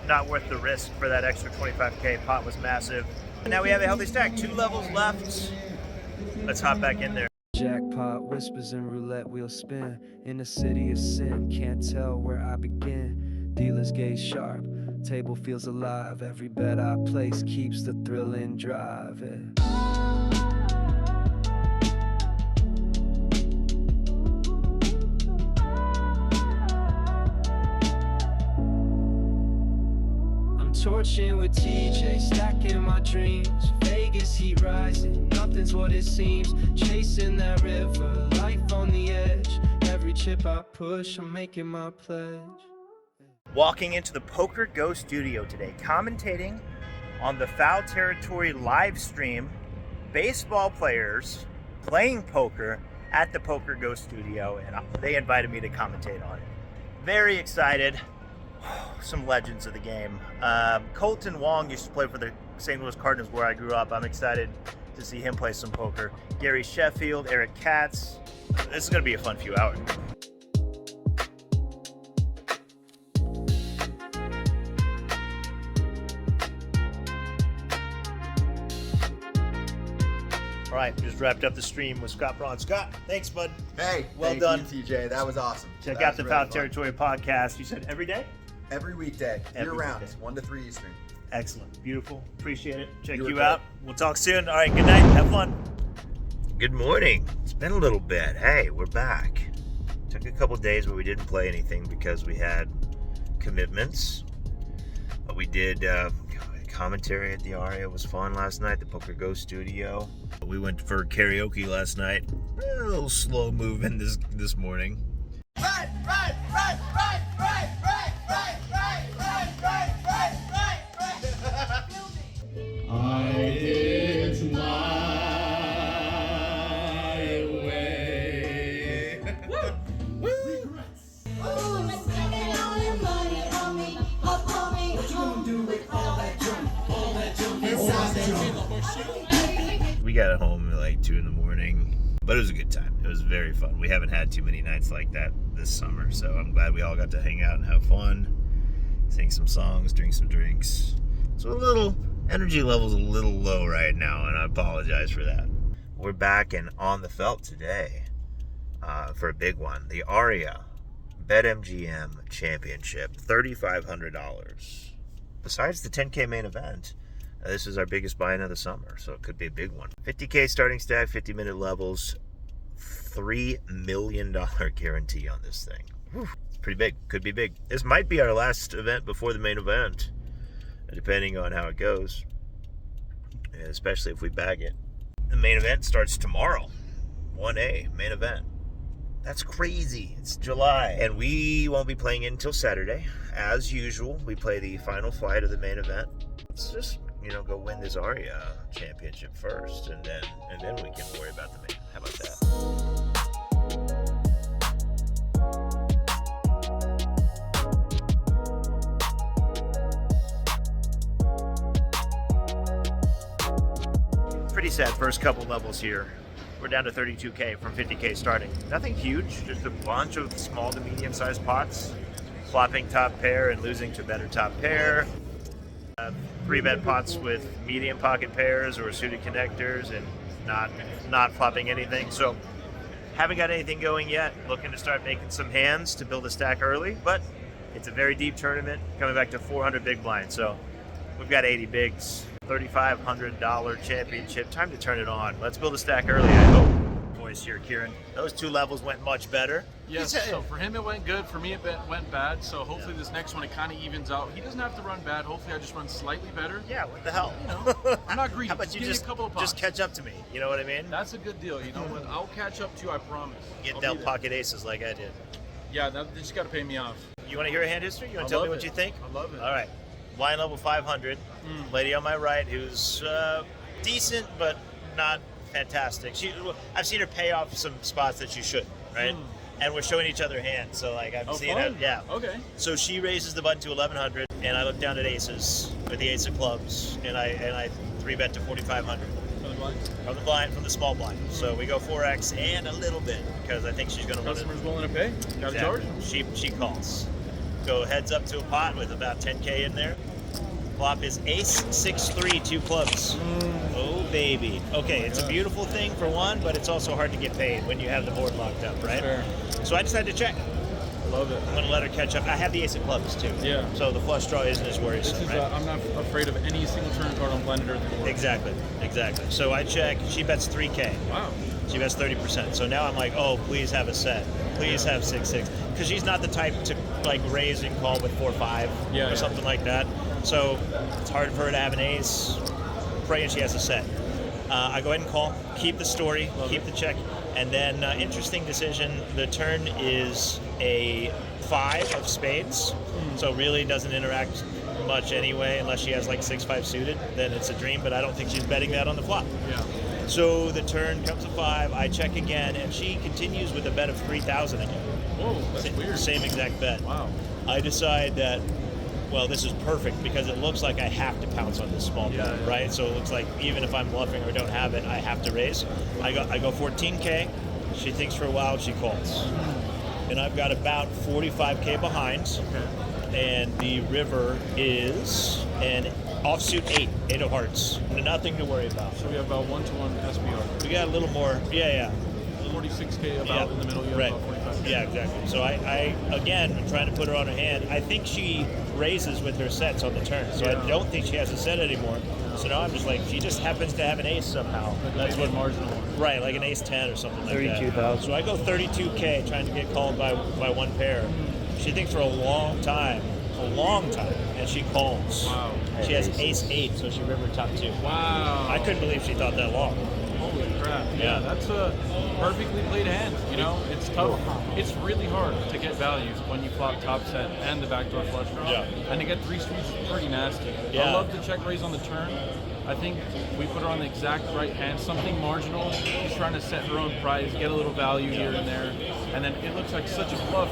not worth the risk for that extra 25K. Pot was massive. And now we have a healthy stack. 2 levels left. Let's hop back in there. Jackpot whispers and roulette wheels spin. In a city of sin, can't tell where I begin. Dealers gaze sharp, table feels alive. Every bet I place keeps the thrill in drive. Torching with TJ, stacking my dreams. Vegas heat rising, nothing's what it seems. Chasing that river, life on the edge. Every chip I push, I'm making my pledge. Walking into the Poker Go studio today, commentating on the Foul Territory live stream. Baseball players playing poker at the Poker Go studio, and they invited me to commentate on it. Very excited. Some legends of the game. Colton Wong used to play for the St. Louis Cardinals where I grew up. I'm excited to see him play some poker. Gary Sheffield, Eric Katz. This is going to be a fun few hours. All right, just wrapped up the stream with Scott Braun. Scott, thanks, bud. Hey, well thank done. you, TJ. That was awesome. Check out the Foul Territory podcast. You said every day? Every weekday, year-round, weekday. 1 to 3 Eastern. Excellent. Beautiful. Appreciate it. Check You you were out. We'll talk soon. All right, good night. Have fun. Good morning. It's been a little bit. Hey, we're back. Took a couple days where we didn't play anything because we had commitments. But we did commentary at the ARIA. Was fun last night. The Poker Go studio. We went for karaoke last night. A little slow moving this morning. Right. I did my way. Regrets. Oh, spending all your money on me, up on me. What you gonna do with all that junk inside that junk? We got home at like 2 in the morning, but it was a good time. It was very fun. We haven't had too many nights like that this summer, so I'm glad we all got to hang out and have fun, sing some songs, drink some drinks. So energy level's a little low right now, and I apologize for that. We're back and on the felt today for a big one. The ARIA BetMGM Championship, $3,500. Besides the 10K main event, this is our biggest buy-in of the summer, so it could be a big one. 50K starting stack, 50-minute levels, $3 million guarantee on this thing. Whew, it's pretty big. Could be big. This might be our last event before the main event, depending on how it goes, especially if we bag it. The main event starts tomorrow. 1A, main event. That's crazy. It's July. And we won't be playing it until Saturday. As usual, we play the final flight of the main event. Let's just, go win this ARIA championship first, and then we can worry about the main. How about that? Pretty sad first couple levels here. We're down to 32K from 50K starting. Nothing huge, just a bunch of small to medium-sized pots. Flopping top pair and losing to better top pair. 3-bet pots with medium pocket pairs or suited connectors and not flopping anything. So haven't got anything going yet. Looking to start making some hands to build a stack early, but it's a very deep tournament coming back to 400 big blinds. So we've got 80 bigs. $3,500 championship. Time to turn it on. Let's build a stack early, I hope. Voice here, Kieran. Those 2 levels went much better. Yes, so for him it went good. For me it went bad. So hopefully this next one it kind of evens out. He doesn't have to run bad. Hopefully I just run slightly better. Yeah, what the hell? I'm not greedy. How about you just, a couple of pots. just catch up to me? You know what I mean? That's a good deal. You know what? I'll catch up to you, I promise. Get dealt pocket aces like I did. Yeah, they just got to pay me off. You want to hear a hand history? You want to tell me what you think? I love it. All right. Blind level 500. Lady on my right who's decent but not fantastic. I've seen her pay off some spots that she shouldn't, right? And we're showing each other hands, so like I'm seeing fun. it. Yeah. Okay. So she raises the button to 1100, and I look down at aces with the ace of clubs, and I 3-bet to 4500. From the blind? From the small blind. So we go 4x and a little bit because I think she's going to win it. Customer's willing to pay. Got to charge. She calls. go heads up to a pot with about 10K in there. Flop is ace 6-3, 2 clubs. Oh, baby. Okay, it's a beautiful thing for one, but it's also hard to get paid when you have the board locked up, right? Fair. So I decided to check. Love it. I'm going to let her catch up. I have the ace of clubs, too. Yeah. So the flush draw isn't as worrisome, This is, right? I'm not afraid of any single turn card on blended or the board. Exactly. So I check. She bets 3K. Wow. She bets 30%. So now I'm like, oh, please have a set. Please have 6-6. Because she's not the type to like raise and call with 4-5 or something like that. So it's hard for her to have an ace. Praying she has a set. I go ahead and call. Keep the story. Keep the check. And then interesting decision. The turn is a 5 of spades. So really doesn't interact much anyway unless she has like 6-5 suited. Then it's a dream. But I don't think she's betting that on the flop. Yeah. So the turn comes a 5, I check again, and she continues with a bet of 3,000 again. Whoa, that's weird. Same exact bet. Wow. I decide that, well, this is perfect because it looks like I have to pounce on this small bet, right? So it looks like even if I'm bluffing or don't have it, I have to raise. I go 14K. She thinks for a while, she calls. And I've got about 45K behind. And the river is an offsuit 8 of hearts. Nothing to worry about. So we have about 1-to-1 SPR. We got a little more, 46K about in the middle, you have about 45. Yeah, exactly. So I again, I'm trying to put her on her hand. I think she raises with her sets on the turn. So I don't think she has a set anymore. So now I'm just like, she just happens to have an ace somehow. That's what marginal one. Right, like an ace 10 or something like that. 32,000. So I go 32K trying to get called by one pair. She thinks for a long time, and she calls. Wow. She has ace 8, so she river top 2. Wow. I couldn't believe she thought that long. Holy crap. Yeah, that's a perfectly played hand. You know, it's tough. It's really hard to get values when you flop top set and the backdoor flush draw. Yeah. And to get 3 streets is pretty nasty. Yeah. I love the check raise on the turn. I think we put her on the exact right hand, something marginal. She's trying to set her own price, get a little value here and there. And then it looks like such a bluff.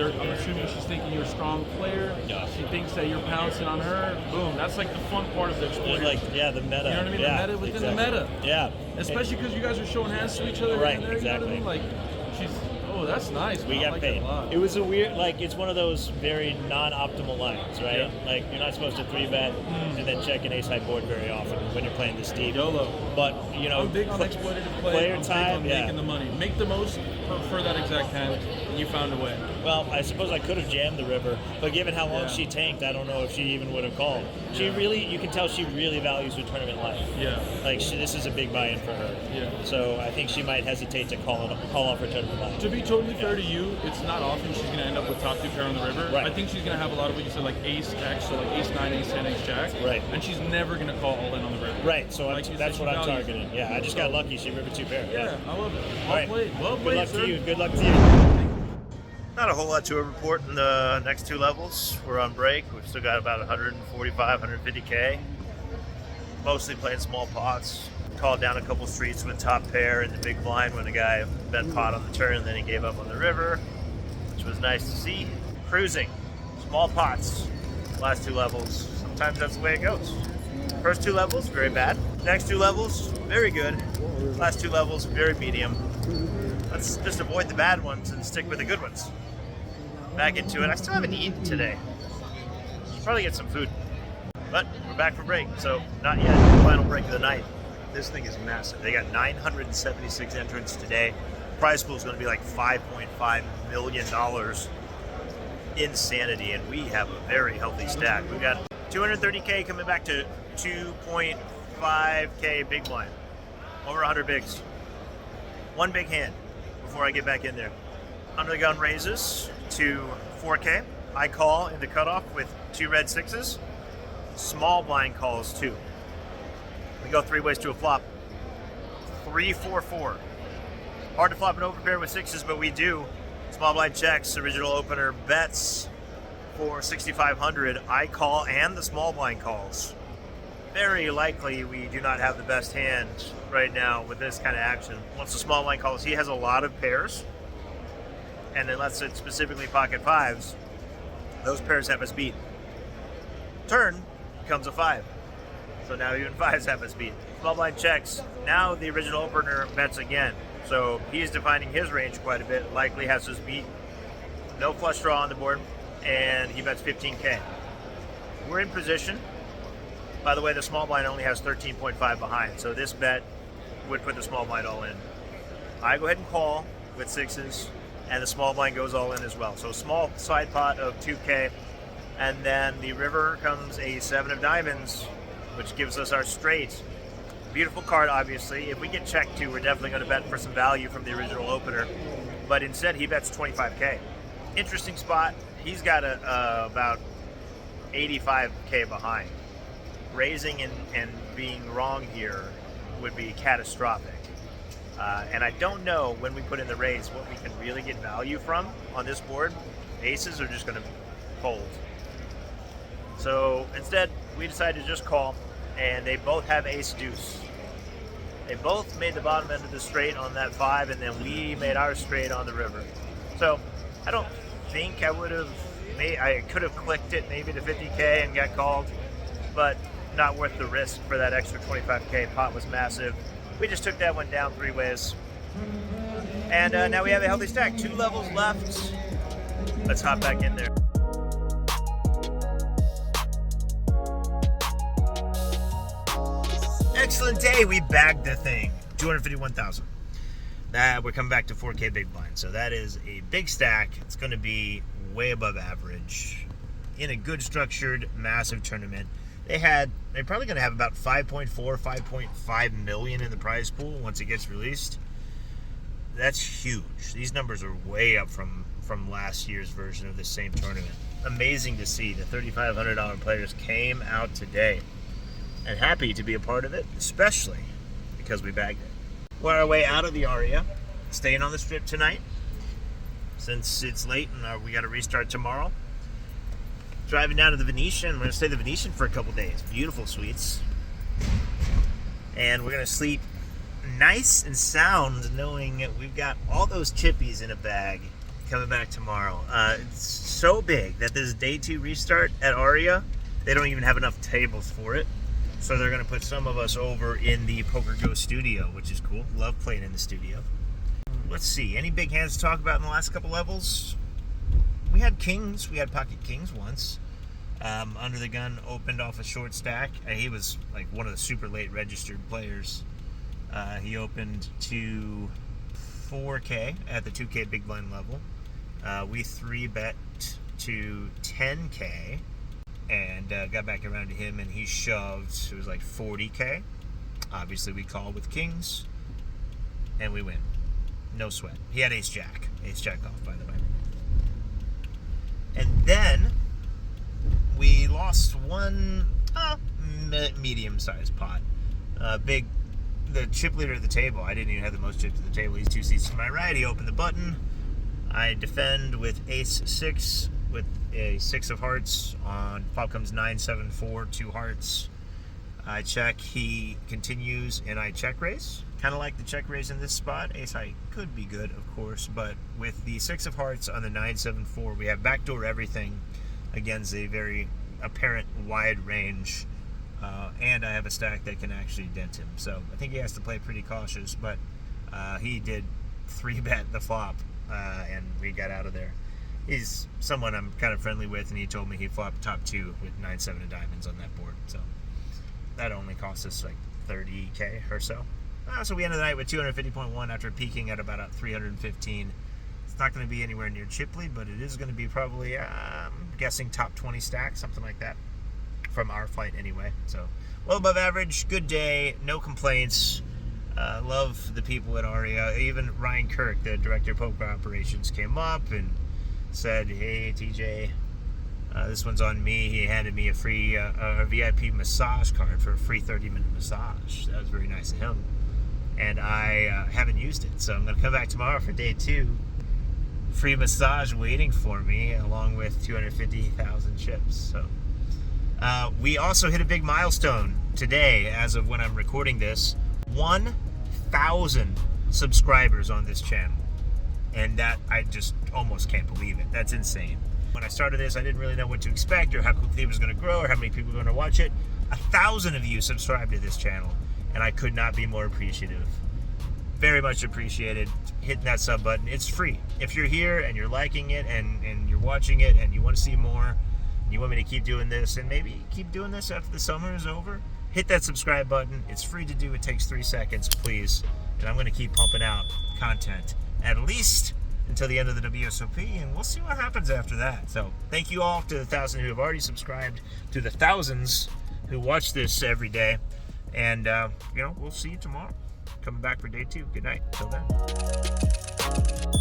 I'm assuming she's thinking you're a strong player. Yeah. She thinks that you're pouncing on her. Boom. That's like the fun part of the exploiter. Like, the meta. You know what I mean? Yeah, the meta within exactly. the meta. Yeah. Especially because you guys are showing hands to each other. Right, in there, exactly. You know what I mean? Like, she's, oh, that's nice. We man. I got like paid. It, a lot. It was a weird, like, it's one of those very non-optimal lines, right? Yeah. Like, you're not supposed to 3-bet and then check an ace-high board very often when you're playing this deep. YOLO. But, you know, I'm big on exploitative play. player I'm time, big on making the money. Make the most for that exact hand, and you found a way. Well, I suppose I could have jammed the river, but given how long she tanked, I don't know if she even would have called. She really, you can tell she really values her tournament life. Yeah. Like, this is a big buy-in for her. Yeah. So I think she might hesitate to call off her tournament life. To be totally fair to you, it's not often she's going to end up with top 2 pair on the river. Right. I think she's going to have a lot of what you said, like ace X, so like ace 9, ace 10, ace jack. Right. And she's never going to call all in on the river. Right, so Like you that's said, what she I'm values targeting. it. Yeah, I just got lucky. She river 2 pair. Yeah, I love it. All Well right. played. Well Good played, luck sir. to you. Good luck to you. Not a whole lot to report in the next 2 levels. We're on break. We've still got about 145, 150K. Mostly playing small pots. Called down a couple streets with top pair in the big blind when the guy bet pot on the turn and then he gave up on the river, which was nice to see. Cruising. Small pots. Last 2 levels. Sometimes that's the way it goes. First 2 levels, very bad. Next 2 levels, very good. Last 2 levels, very medium. Let's just avoid the bad ones and stick with the good ones. Back into it. I still haven't eaten today. Should probably get some food. But we're back from break, so not yet. Final break of the night. This thing is massive. They got 976 entrants today. Prize pool is going to be like $5.5 million. Insanity, and we have a very healthy stack. We've got 230K coming back to 2.5K big blind. Over 100 bigs. One big hand before I get back in there. Under the gun raises to 4K. I call in the cutoff with 2 red 6s. Small blind calls 2. We go 3 ways to a flop. 3-4-4. Hard to flop an overpair with 6s, but we do. Small blind checks, original opener bets for 6,500. I call and the small blind calls. Very likely we do not have the best hand right now with this kind of action. Once the small blind calls, he has a lot of pairs. And unless it's specifically pocket 5s, those pairs have us beat. Turn becomes a 5. So now even 5s have us beat. Small blind checks. Now the original opener bets again. So he's defining his range quite a bit. Likely has us beat. No flush draw on the board. and he bets 15K. We're in position. By the way, the small blind only has 13.5 behind, so this bet would put the small blind all in. I go ahead and call with sixes, and the small blind goes all in as well. So small side pot of 2K, and then the river comes a 7 of diamonds, which gives us our straight. Beautiful card, obviously. If we get checked too, we're definitely going to bet for some value from the original opener, but instead he bets 25K. Interesting spot. He's got about 85K behind. Raising and being wrong here would be catastrophic. And I don't know when we put in the raise what we can really get value from on this board. Aces are just going to fold. So instead, we decided to just call, and they both have ace deuce. They both made the bottom end of the straight on that 5, and then we made our straight on the river. So I don't think I would have I could have clicked it maybe to 50K and got called, but not worth the risk for that extra 25K. Pot was massive. We just took that one down 3 ways. And now we have a healthy stack. 2 levels left. Let's hop back in there. Excellent day. We bagged the thing. 251,000. We're coming back to 4K big blind. So that is a big stack. It's going to be way above average in a good structured, massive tournament. They're probably going to have about 5.5 million in the prize pool once it gets released. That's huge. These numbers are way up from last year's version of the same tournament. Amazing to see. The $3,500 players came out today, and happy to be a part of it, especially because we bagged it. We're on our way out of the ARIA, staying on the strip tonight since it's late and we got to restart tomorrow. Driving down to the Venetian. We're going to stay at the Venetian for a couple days. Beautiful suites. And we're going to sleep nice and sound knowing that we've got all those chippies in a bag coming back tomorrow. It's so big that this day 2 restart at ARIA, they don't even have enough tables for it. So they're going to put some of us over in the Poker Go studio, which is cool. Love playing in the studio. Let's see. Any big hands to talk about in the last couple levels? We had kings. We had pocket kings once. Under the gun opened off a short stack. He was like one of the super late registered players. He opened to 4K at the 2K big blind level. We 3-bet to 10K and got back around to him, and he shoved. It was like 40K. Obviously, we call with kings, and we win. No sweat. He had ace jack off, by the way. And then we lost one medium-sized pot. The chip leader at the table, I didn't even have the most chips at the table. He's 2 seats to my right. He opened the button. I defend with ace 6 with a 6 of hearts. On flop comes 9, 7, 4, 2 hearts. I check. He continues, and I check raise. Kind of like the check raise in this spot. Ace high could be good, of course, but with the 6 of hearts on the 9, 7, 4, we have backdoor everything against a very apparent wide range, and I have a stack that can actually dent him. So I think he has to play pretty cautious, but he did 3-bet the flop, and we got out of there. He's someone I'm kind of friendly with, and he told me he flopped top 2 with 9, 7 of diamonds on that board. So that only cost us like 30K or so. So we ended the night with 250.1 after peaking at about 315. It's not going to be anywhere near Chipley, but it is going to be probably, I'm guessing, top 20 stack, something like that, from our flight anyway. So well above average, good day, no complaints. Love the people at ARIA. Even Ryan Kirk, the director of poker operations, came up and said, "Hey, TJ, this one's on me." He handed me a free a VIP massage card for a free 30-minute massage. That was very nice of him. And I haven't used it, so I'm going to come back tomorrow for day 2. Free massage waiting for me, along with 250,000 chips. So we also hit a big milestone today, as of when I'm recording this. 1,000 subscribers on this channel, and that I just almost can't believe it. That's insane. When I started this, I didn't really know what to expect, or how quickly it was going to grow, or how many people were going to watch it. 1,000 of you subscribed to this channel, and I could not be more appreciative. very much appreciated hitting that sub button. It's free. If you're here and you're liking it and you're watching it and you want to see more, and you want me to keep doing this and maybe keep doing this after the summer is over, hit that subscribe button. It's free to do. It takes 3 seconds, please. And I'm going to keep pumping out content at least until the end of the WSOP, and we'll see what happens after that. So thank you all to the 1,000 who have already subscribed, to the thousands who watch this every day, and we'll see you tomorrow. Coming back for day 2. Good night. Till then.